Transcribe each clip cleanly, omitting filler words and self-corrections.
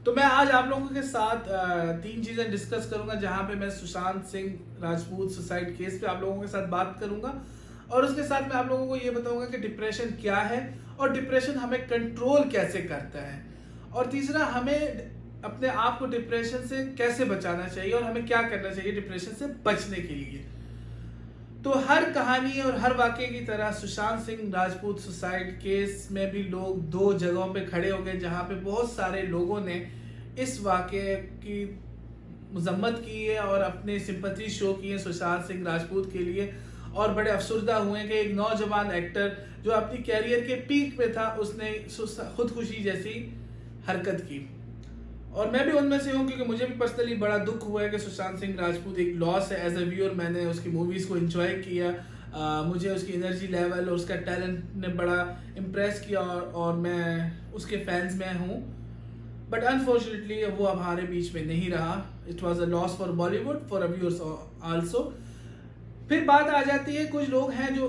तो मैं आज आप लोगों के साथ तीन चीजें डिस्कस करूंगा, जहां पे मैं सुशांत सिंह राजपूत सुसाइड केस पे आप लोगों के साथ बात करूंगा और उसके साथ मैं आप लोगों को ये बताऊंगा कि डिप्रेशन क्या है और डिप्रेशन हमें कंट्रोल कैसे करता है, और तीसरा हमें अपने आप को डिप्रेशन से कैसे बचाना चाहिए और हमें क्या करना चाहिए डिप्रेशन से बचने के लिए। तो हर कहानी और हर वाक्य की तरह सुशांत सिंह राजपूत सुसाइड केस में भी लोग दो जगहों पे खड़े हो गए, जहां पे बहुत सारे लोगों ने इस वाक्य की मजम्मत की है और अपने सिंपैथी शो की है सुशांत सिंह राजपूत के लिए, और बड़े अफसरदा हुए कि एक नौजवान एक्टर जो अपनी कैरियर के पीक पे था उसने खुदकुशी जैसी हरकत की। और मैं भी उनमें से हूँ, क्योंकि मुझे भी पर्सनली बड़ा दुख हुआ है कि सुशांत सिंह राजपूत एक लॉस है। एज ए व्यूअर मैंने उसकी मूवीज़ को एंजॉय किया, मुझे उसकी एनर्जी लेवल और उसका टैलेंट ने बड़ा इम्प्रेस किया और मैं उसके फैंस में हूँ। बट अनफॉर्चुनेटली वो अब हमारे बीच में नहीं रहा। It was a loss for Bollywood, for viewers also. फिर बात आ जाती है, कुछ लोग हैं जो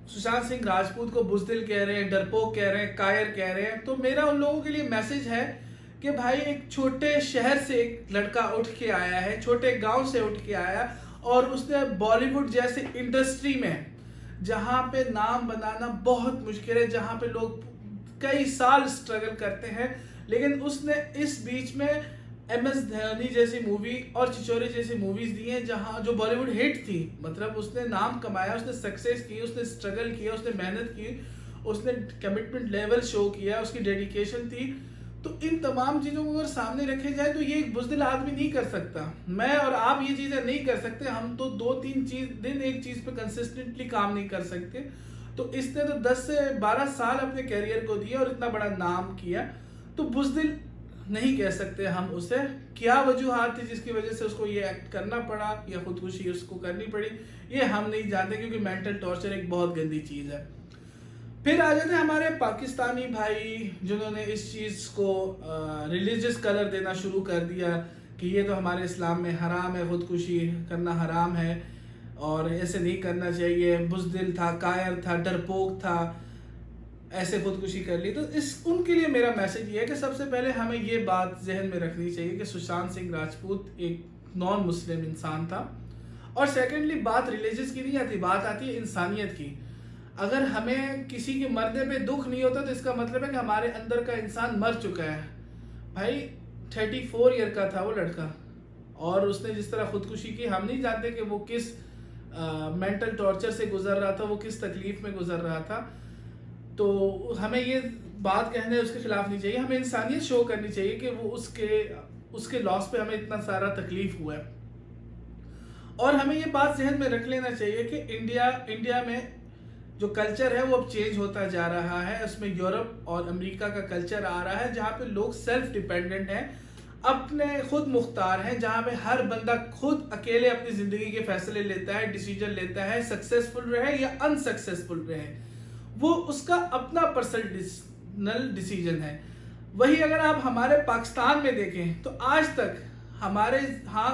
सुशांत सिंह राजपूत को बुज़दिल कह रहे हैं, डरपोक कह रहे हैं, कायर कह रहे हैं। तो मेरा उन लोगों के लिए मैसेज है कि भाई, एक छोटे शहर से एक लड़का उठ के आया है, छोटे गांव से उठ के आया, और उसने बॉलीवुड जैसे इंडस्ट्री में जहां पे नाम बनाना बहुत मुश्किल है, जहां पे लोग कई साल स्ट्रगल करते हैं, लेकिन उसने इस बीच में MS धोनी जैसी मूवी और छिछोरे जैसी मूवीज दी हैं जहां जो बॉलीवुड हिट थी। मतलब उसने नाम कमाया, उसने सक्सेस की, उसने स्ट्रगल किया, उसने मेहनत की, उसने कमिटमेंट लेवल शो किया, उसकी डेडिकेशन थी। तो इन तमाम चीज़ों को अगर सामने रखे जाए तो ये एक बुज़दिल आदमी नहीं कर सकता। मैं और आप ये चीज़ें नहीं कर सकते। हम तो 2-3 दिन एक चीज़ पे कंसिस्टेंटली काम नहीं कर सकते। तो इसने तो 10 से 12 साल अपने कैरियर को दिए और इतना बड़ा नाम किया, तो बुज़दिल नहीं कह सकते हम उसे। क्या वजूहात थी जिसकी वजह से उसको ये एक्ट करना पड़ा या खुदकुशी उसको करनी पड़ी, ये हम नहीं जानते, क्योंकि मेंटल टॉर्चर एक बहुत गंदी चीज़ है। फिर आ जाते हैं हमारे पाकिस्तानी भाई, जिन्होंने इस चीज़ को रिलीजियस कलर देना शुरू कर दिया कि ये तो हमारे इस्लाम में हराम है, खुदकुशी करना हराम है और ऐसे नहीं करना चाहिए। बुज़दिल था, कायर था, डरपोक था, ऐसे खुदकुशी कर ली। तो उनके लिए मेरा मैसेज ये है कि सबसे पहले हमें ये बात जहन में रखनी चाहिए कि सुशांत सिंह राजपूत एक नॉन मुस्लिम इंसान था। और सेकेंडली बात रिलीजियस की नहीं आती, बात आती है इंसानियत की। अगर हमें किसी के मरने पे दुख नहीं होता तो इसका मतलब है कि हमारे अंदर का इंसान मर चुका है। भाई 34 ईयर का था वो लड़का, और उसने जिस तरह खुदकुशी की, हम नहीं जानते कि वो किस मेंटल टॉर्चर से गुजर रहा था, वो किस तकलीफ में गुजर रहा था। तो हमें ये बात कहने उसके खिलाफ नहीं चाहिए, हमें इंसानियत शो करनी चाहिए कि वो उसके लॉस पे हमें इतना सारा तकलीफ हुआ है। और हमें ये बात जहन में रख लेना चाहिए कि इंडिया में जो कल्चर है वो अब चेंज होता जा रहा है। उसमें यूरोप और अमेरिका का कल्चर आ रहा है, जहाँ पे लोग सेल्फ डिपेंडेंट हैं, अपने खुद मुख्तार हैं, जहाँ पे हर बंदा खुद अकेले अपनी ज़िंदगी के फैसले लेता है, डिसीजन लेता है, सक्सेसफुल रहे या अनसक्सेसफुल रहे, वो उसका अपना पर्सनल डिसीजन है। वही अगर आप हमारे पाकिस्तान में देखें तो आज तक हमारे यहाँ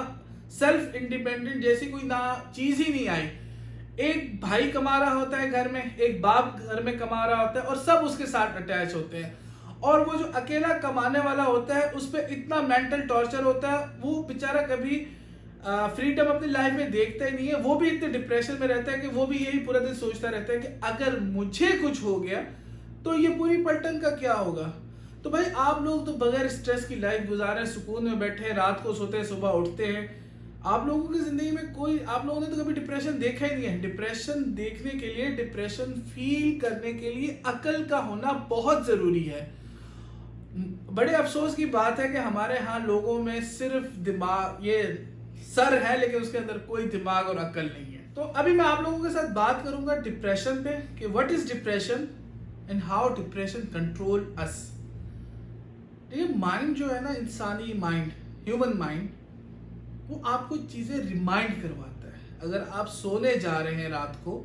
सेल्फ इंडिपेंडेंट जैसी कोई ना चीज़ ही नहीं आई। एक भाई कमा रहा होता है घर में, एक बाप घर में कमा रहा होता है, और सब उसके साथ अटैच होते हैं। और वो जो अकेला कमाने वाला होता है उस पर इतना मेंटल टॉर्चर होता है, वो बेचारा कभी फ्रीडम अपनी लाइफ में देखता ही नहीं है। वो भी इतने डिप्रेशन में रहता है कि वो भी यही पूरा दिन सोचता रहता है कि अगर मुझे कुछ हो गया तो ये पूरी पलटन का क्या होगा। तो भाई आप लोग तो बगैर स्ट्रेस की लाइफ गुजारे, सुकून में बैठे हैं, रात को सोते हैं, सुबह उठते हैं। आप लोगों की जिंदगी में आप लोगों ने तो कभी डिप्रेशन देखा ही नहीं है। डिप्रेशन देखने के लिए, डिप्रेशन फील करने के लिए अकल का होना बहुत जरूरी है। बड़े अफसोस की बात है कि हमारे यहाँ लोगों में सिर्फ दिमाग, ये सर है, लेकिन उसके अंदर कोई दिमाग और अकल नहीं है। तो अभी मैं आप लोगों के साथ बात करूंगा डिप्रेशन पे कि what is depression and how depression control us. ये माइंड जो है ना, इंसानी माइंड, ह्यूमन माइंड, वो आपको चीज़ें रिमाइंड करवाता है। अगर आप सोने जा रहे हैं रात को,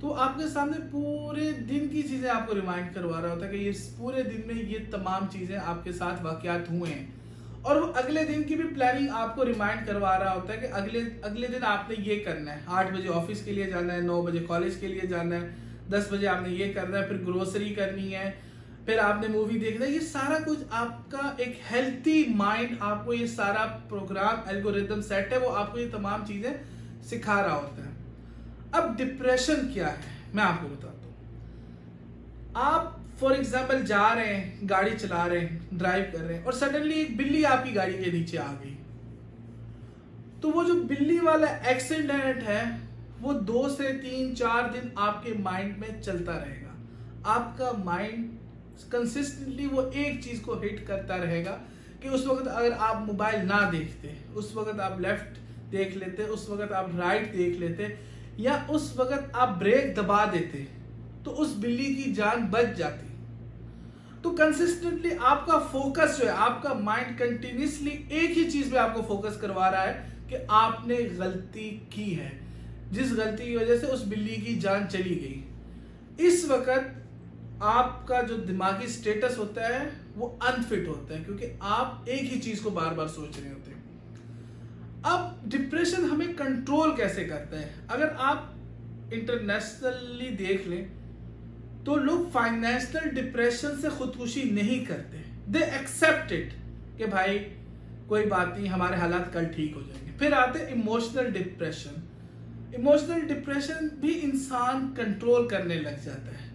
तो आपके सामने पूरे दिन की चीज़ें आपको रिमाइंड करवा रहा होता है कि ये पूरे दिन में ये तमाम चीज़ें आपके साथ वाक़यात हुए हैं, और वो अगले दिन की भी प्लानिंग आपको रिमाइंड करवा रहा होता है कि अगले दिन आपने ये करना है। 8 बजे ऑफिस के लिए जाना है, 9 बजे कॉलेज के लिए जाना है, 10 बजे आपने ये करना है, फिर ग्रोसरी करनी है, फिर आपने मूवी देखना, ये सारा कुछ आपका एक हेल्थी माइंड, आपको ये सारा प्रोग्राम एल्गोरिदम सेट है, वो आपको ये तमाम चीजें सिखा रहा होता है। अब डिप्रेशन क्या है मैं आपको बताता हूँ। आप फॉर एग्जाम्पल जा रहे हैं, गाड़ी चला रहे हैं, ड्राइव कर रहे हैं, और सडनली एक बिल्ली आपकी गाड़ी के नीचे आ गई, तो वो जो बिल्ली वाला एक्सीडेंट है वो 2 से 3 4 दिन आपके माइंड में चलता रहेगा। आपका माइंड कंसिस्टेंटली वो एक चीज को हिट करता रहेगा कि उस वक्त अगर आप मोबाइल ना देखते, उस वक्त आप लेफ्ट देख लेते, उस वक्त आप राइट देख लेते, या उस वक्त आप ब्रेक दबा देते, तो उस बिल्ली की जान बच जाती। तो कंसिस्टेंटली आपका फोकस जो है, आपका माइंड कंटिन्यूसली एक ही चीज पे आपको फोकस करवा रहा है कि आपने गलती की है, जिस गलती की वजह से उस बिल्ली की जान चली गई। इस वक्त आपका जो दिमागी स्टेटस होता है वो अनफिट होता है, क्योंकि आप एक ही चीज को बार बार सोच रहे होते हैं। अब डिप्रेशन हमें कंट्रोल कैसे करता है? अगर आप इंटरनेशनली देख लें तो लोग फाइनेंशियल डिप्रेशन से खुदकुशी नहीं करते, दे एक्सेप्ट इट कि भाई कोई बात नहीं, हमारे हालात कल ठीक हो जाएंगे। फिर आते इमोशनल डिप्रेशन। इमोशनल डिप्रेशन भी इंसान कंट्रोल करने लग जाता है।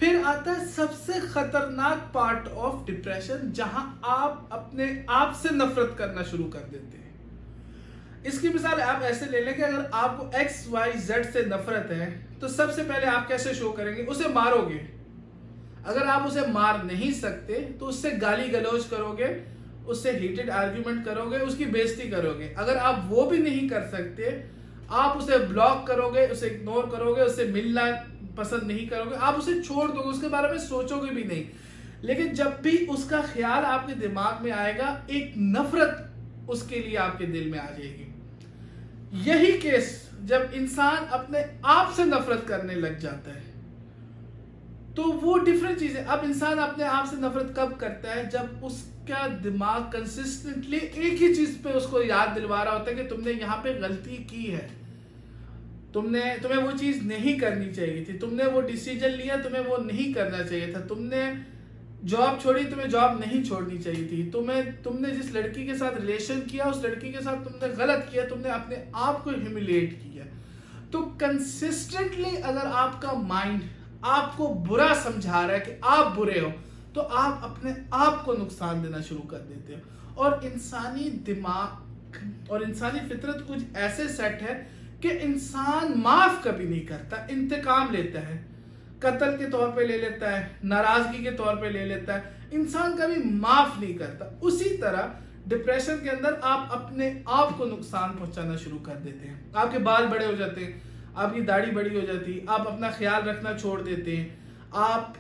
फिर आता है सबसे खतरनाक पार्ट ऑफ डिप्रेशन, जहां आप अपने आप से नफरत करना शुरू कर देते हैं। इसकी मिसाल आप ऐसे ले लें कि अगर आपको XYZ से नफरत है तो सबसे पहले आप कैसे शो करेंगे? उसे मारोगे। अगर आप उसे मार नहीं सकते तो उससे गाली गलौज करोगे, उससे हीटेड आर्ग्यूमेंट करोगे, उसकी बेइज्जती करोगे। अगर आप वो भी नहीं कर सकते, आप उसे ब्लॉक करोगे, उसे इग्नोर करोगे, उससे मिलना पसंद नहीं करोगे, आप उसे छोड़ दोगे, उसके बारे में सोचोगे भी नहीं। लेकिन जब भी उसका ख्याल आपके दिमाग में आएगा, एक नफरत उसके लिए आपके दिल में आ जाएगी। यही केस जब इंसान अपने आप से नफरत करने लग जाता है तो वो डिफरेंट चीज है। अब इंसान अपने आप से नफरत कब करता है? जब उसका दिमाग कंसिस्टेंटली एक ही चीज पे उसको याद दिलवा रहा होता है कि तुमने यहाँ पे गलती की है, तुम्हें वो चीज नहीं करनी चाहिए थी, तुमने वो डिसीजन लिया, तुम्हें वो नहीं करना चाहिए था, तुमने जॉब छोड़ी, तुम्हें जॉब नहीं छोड़नी चाहिए थी, तुमने जिस लड़की के साथ रिलेशन किया उस लड़की के साथ तुमने गलत किया, तुमने अपने आप को ह्यूमिलिएट किया। तो कंसिस्टेंटली अगर आपका माइंड आपको बुरा समझा रहा है कि आप बुरे हो, तो आप अपने आप को नुकसान देना शुरू कर देते हो। और इंसानी दिमाग और इंसानी फितरत कुछ ऐसे सेट है कि इंसान माफ कभी नहीं करता, इंतकाम लेता है, कत्ल के तौर पे ले लेता है, नाराजगी के तौर पे ले लेता है, इंसान कभी माफ नहीं करता। उसी तरह डिप्रेशन के अंदर आप अपने आप को नुकसान पहुंचाना शुरू कर देते हैं। आपके बाल बड़े हो जाते हैं, आपकी दाढ़ी बड़ी हो जाती है, आप अपना ख्याल रखना छोड़ देते हैं, आप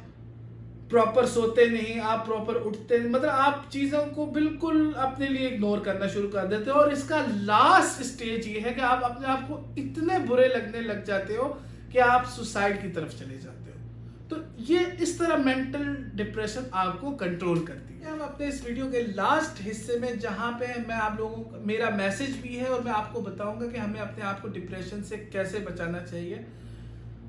प्रॉपर सोते नहीं, आप प्रॉपर उठते नहीं, मतलब आप चीजों को बिल्कुल अपने लिए इग्नोर करना शुरू कर देते हो। और इसका लास्ट स्टेज ये है कि आप अपने आप को इतने बुरे लगने लग जाते हो कि आप सुसाइड की तरफ चले जाते हो। तो ये इस तरह मेंटल डिप्रेशन आपको कंट्रोल करती है। हम अपने इस वीडियो के लास्ट हिस्से में, जहां पे मैं आप लोगों को मेरा मैसेज भी है और मैं आपको बताऊंगा कि हमें अपने आप को डिप्रेशन से कैसे बचाना चाहिए।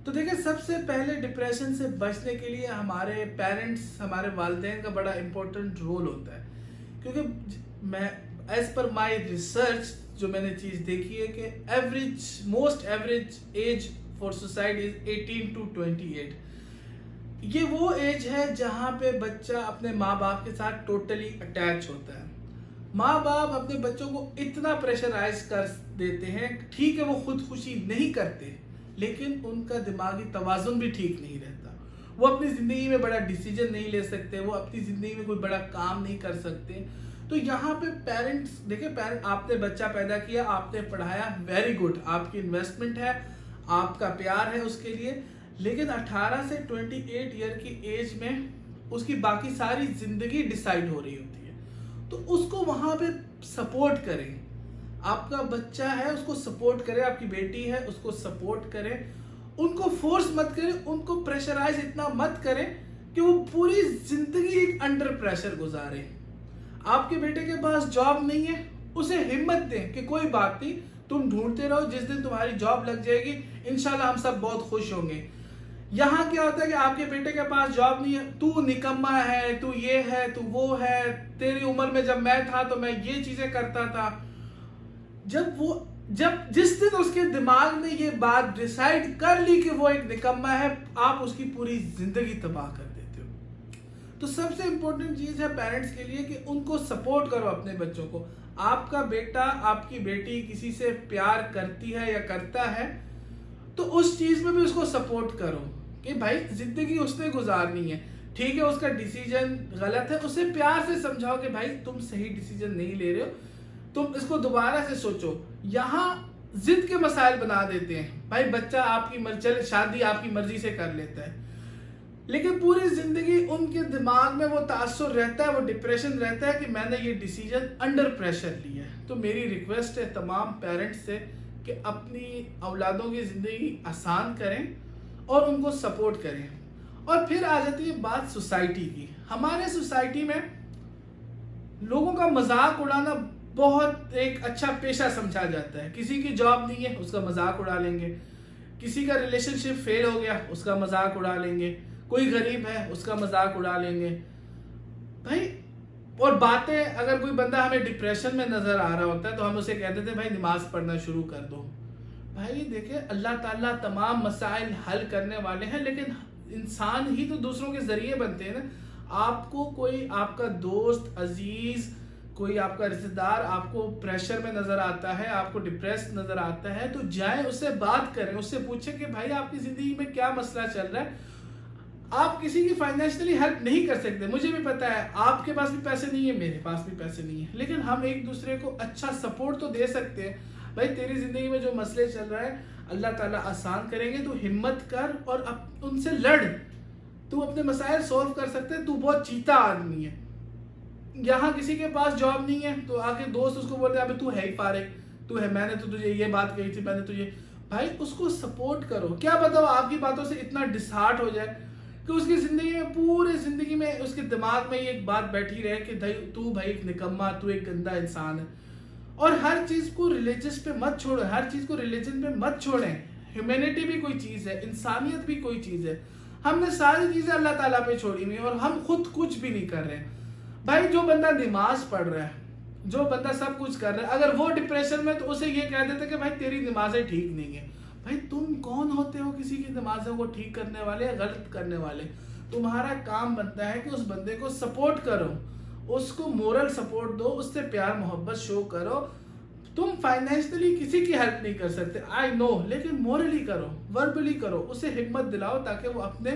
तो देखिए, सबसे पहले डिप्रेशन से बचने के लिए हमारे पेरेंट्स, हमारे वालिदैन का बड़ा इंपॉर्टेंट रोल होता है। क्योंकि मैं एज पर माय रिसर्च जो मैंने चीज़ देखी है कि most average age for suicide is 18 to 28। ये वो एज है जहाँ पे बच्चा अपने माँ बाप के साथ टोटली अटैच होता है। माँ बाप अपने बच्चों को इतना प्रेशराइज कर देते हैं, ठीक है वो खुदकुशी नहीं करते, लेकिन उनका दिमागी तवाजुन भी ठीक नहीं रहता। वो अपनी ज़िंदगी में बड़ा डिसीजन नहीं ले सकते, वो अपनी ज़िंदगी में कोई बड़ा काम नहीं कर सकते। तो यहाँ पे पेरेंट्स, देखिए पेरेंट, आपने बच्चा पैदा किया, आपने पढ़ाया, वेरी गुड, आपकी इन्वेस्टमेंट है, आपका प्यार है उसके लिए। लेकिन 18 से 28 ईयर की एज में उसकी बाकी सारी ज़िंदगी डिसाइड हो रही होती है, तो उसको वहाँ पे सपोर्ट करें। आपका बच्चा है, उसको सपोर्ट करें, आपकी बेटी है, उसको सपोर्ट करें, उनको फोर्स मत करें, उनको प्रेशराइज इतना मत करें कि वो पूरी जिंदगी अंडर प्रेशर गुजारे। आपके बेटे के पास जॉब नहीं है, उसे हिम्मत दें कि कोई बात नहीं, तुम ढूंढते रहो, जिस दिन तुम्हारी जॉब लग जाएगी इंशाल्लाह हम सब बहुत खुश होंगे। यहाँ क्या होता है कि आपके बेटे के पास जॉब नहीं है, तू निकम्मा है, तू ये है, तू वो है, तेरी उम्र में जब मैं था तो मैं ये चीजें करता था। जब जिस दिन उसके दिमाग में ये बात डिसाइड कर ली कि वो एक निकम्मा है, आप उसकी पूरी जिंदगी तबाह कर देते हो। तो सबसे इंपॉर्टेंट चीज है पेरेंट्स के लिए कि उनको सपोर्ट करो अपने बच्चों को। आपका बेटा आपकी बेटी किसी से प्यार करती है या करता है तो उस चीज में भी उसको सपोर्ट करो कि भाई जिंदगी उसने गुजारनी है, ठीक है उसका डिसीजन गलत है, उसे प्यार से समझाओ कि भाई तुम सही डिसीजन नहीं ले रहे हो, तुम इसको दोबारा से सोचो। यहाँ जिद के मसाइल बना देते हैं, भाई बच्चा आपकी मर्जी, चले शादी आपकी मर्जी से कर लेता है, लेकिन पूरी जिंदगी उनके दिमाग में वो तासुर रहता है, वो डिप्रेशन रहता है कि मैंने ये डिसीजन अंडर प्रेशर लिया है। तो मेरी रिक्वेस्ट है तमाम पेरेंट्स से कि अपनी औलादों की जिंदगी आसान करें और उनको सपोर्ट करें। और फिर आ जाती है बात सोसाइटी की। हमारे सोसाइटी में लोगों का मजाक उड़ाना बहुत एक अच्छा पेशा समझा जाता है। किसी की जॉब नहीं है उसका मजाक उड़ा लेंगे, किसी का रिलेशनशिप फेल हो गया उसका मजाक उड़ा लेंगे, कोई गरीब है उसका मजाक उड़ा लेंगे भाई। और बातें, अगर कोई बंदा हमें डिप्रेशन में नजर आ रहा होता है तो हम उसे कहते थे भाई नमाज पढ़ना शुरू कर दो। भाई देखिए अल्लाह ताला तमाम मसाइल हल करने वाले हैं, लेकिन इंसान ही तो दूसरों के जरिए बनते हैं ना। आपको कोई आपका दोस्त अजीज, कोई आपका रिश्तेदार आपको प्रेशर में नजर आता है, आपको डिप्रेस नजर आता है, तो जाएं उससे बात करें, उससे पूछें कि भाई आपकी जिंदगी में क्या मसला चल रहा है। आप किसी की फाइनेंशियली हेल्प नहीं कर सकते, मुझे भी पता है, आपके पास भी पैसे नहीं है, मेरे पास भी पैसे नहीं है, लेकिन हम एक दूसरे को अच्छा सपोर्ट तो दे सकते हैं। भाई तेरी जिंदगी में जो मसले चल रहा है अल्लाह ताला आसान करेंगे, तू हिम्मत कर और उनसे लड़, तू अपने मसाइल सॉल्व कर सकते है, तू बहुत चीता आदमी है। यहाँ किसी के पास जॉब नहीं है तो आके दोस्त उसको बोलते हैं अबे तू है ही फारिग, तू है, मैंने तो तुझे ये बात कही थी, मैंने तुझे, भाई उसको सपोर्ट करो। क्या पता आपकी बातों से इतना डिसहार्ट हो जाए कि उसकी जिंदगी में, पूरी जिंदगी में उसके दिमाग में ये एक बात बैठी रहे कि तू भाई एक निकम्मा, तू एक गंदा इंसान है। और हर चीज को रिलीजियस पे मत छोड़ो, हर चीज को रिलीजन पे मत छोड़ें। ह्यूमैनिटी भी कोई चीज है, इंसानियत भी कोई चीज है। हमने सारी चीजें अल्लाह ताला पे छोड़ी हुई और हम खुद कुछ भी नहीं कर रहे। भाई जो बंदा नमाज पढ़ रहा है, जो बंदा सब कुछ कर रहा है, अगर वो डिप्रेशन में तो उसे ये कह देते कि भाई तेरी नमाजें ठीक नहीं है। भाई तुम कौन होते हो किसी की नमाजों को ठीक करने वाले या गलत करने वाले? तुम्हारा काम बनता है कि उस बंदे को सपोर्ट करो, उसको मोरल सपोर्ट दो, उससे प्यार मोहब्बत शो करो। तुम फाइनेंशियली किसी की हेल्प नहीं कर सकते, आई नो, लेकिन मोरली करो, वर्बली करो, उसे हिम्मत दिलाओ ताकि वो अपने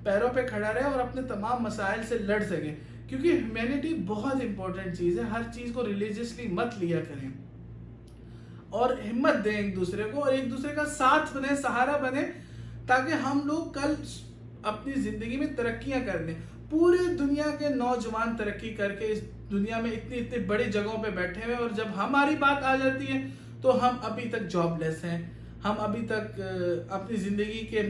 पैरों पे खड़ा रहे और अपने तमाम मसाइल से लड़ सके। क्योंकि ह्यूमैनिटी बहुत इंपॉर्टेंट चीज है, हर चीज को रिलीजियसली मत लिया करें और हिम्मत दें एक दूसरे को और एक दूसरे का साथ बने, सहारा बने, ताकि हम लोग कल अपनी जिंदगी में तरक्कियां कर लें। पूरी दुनिया के नौजवान तरक्की करके इस दुनिया में इतनी इतनी बड़ी जगहों पे बैठे हुए, और जब हमारी बात आ जाती है तो हम अभी तक जॉबलेस हैं, हम अभी तक अपनी जिंदगी के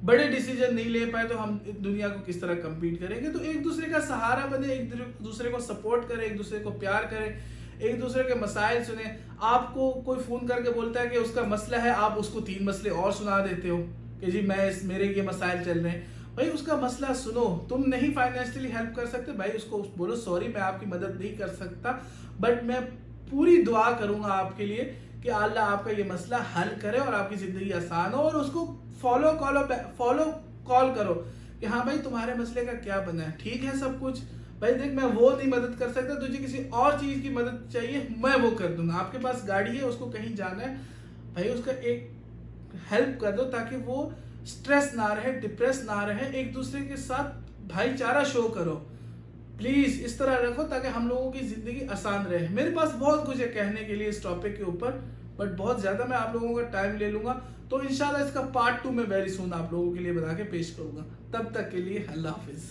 बड़े डिसीजन नहीं ले पाए, तो हम दुनिया को किस तरह कम्पीट करेंगे? तो एक दूसरे का सहारा बने, एक दूसरे को सपोर्ट करें, एक दूसरे को प्यार करें, एक दूसरे के मसाइल सुने। आपको कोई फोन करके बोलता है कि उसका मसला है, आप उसको 3 मसले और सुना देते हो कि जी मेरे ये मसाइल चल रहे हैं। भाई उसका मसला सुनो, तुम नहीं फाइनेंशियली हेल्प कर सकते, भाई उसको बोलो सॉरी मैं आपकी मदद नहीं कर सकता, बट मैं पूरी दुआ करूंगा आपके लिए कि अल्लाह आपका ये मसला हल करे और आपकी जिंदगी आसान हो। और उसको फॉलो कॉल करो कि हाँ भाई तुम्हारे मसले का क्या बना है, ठीक है सब कुछ, भाई देख मैं वो नहीं मदद कर सकता, तुझे किसी और चीज की मदद चाहिए मैं वो कर दूंगा। आपके पास गाड़ी है, उसको कहीं जाना है, भाई उसका एक हेल्प कर दो ताकि वो स्ट्रेस ना रहे, डिप्रेस ना रहे। एक दूसरे के साथ भाईचारा शो करो, प्लीज इस तरह रखो ताकि हम लोगों की जिंदगी आसान रहे। मेरे पास बहुत कुछ है कहने के लिए इस टॉपिक के ऊपर, बट बहुत ज्यादा मैं आप लोगों का टाइम ले लूंगा, तो इंशाल्लाह इसका पार्ट 2 में वेरी सून आप लोगों के लिए बना के पेश करूंगा। तब तक के लिए अल्लाह हाफिज।